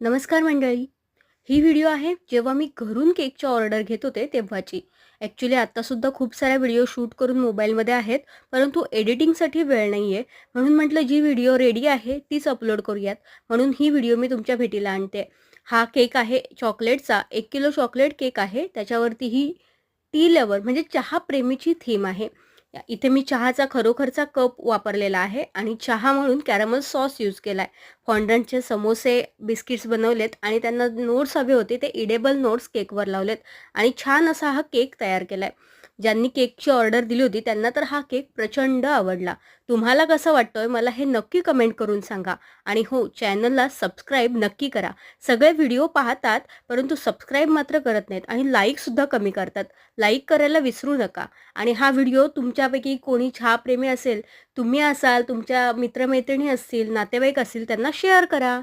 नमस्कार मंडळी. ही व्हिडिओ आहे जेव्हा मी घरून केकची ऑर्डर घेत होते तेव्हाची. ॲक्च्युली आत्तासुद्धा खूप साऱ्या व्हिडिओ शूट करून मोबाईलमध्ये आहेत, परंतु एडिटिंगसाठी वेळ नाही आहे. म्हणून म्हटलं जी व्हिडिओ रेडी आहे तीच अपलोड करूयात. म्हणून ही व्हिडिओ मी तुमच्या भेटीला आणते. हा केक आहे चॉकलेटचा. 1 किलो चॉकलेट केक आहे. त्याच्यावरती ही टी लव्हर म्हणजे चहा प्रेमीची थीम आहे. इथे मी चहाचा खरोखरचा कप वापरलेला आहे आणि चहा म्हणून कॅरमल सॉस यूज केला आहे. फॉन्डंटचे समोसे, बिस्किट्स बनवलेत आणि त्यांना नोट्स हवे होते ते इडेबल नोट्स केकवर लावलेत आणि छान असा हा केक तयार केला आहे. ज्यांनी केकची ऑर्डर दिली होती त्यांना तर हा केक प्रचंड आवडला. तुम्हाला कसं वाटतोय मला हे नक्की कमेंट करून सांगा. आणि हो, चॅनलला सबस्क्राईब नक्की करा. सगळे व्हिडिओ पाहतात परंतु सबस्क्राईब मात्र करत नाहीत आणि लाईकसुद्धा कमी करतात. लाईक करायला विसरू नका. आणि हा व्हिडिओ तुमच्यापैकी कोणी चहाप्रेमी असेल, तुम्ही असाल, तुमच्या मित्रमैत्रिणी असतील, नातेवाईक असतील त्यांना शेअर करा.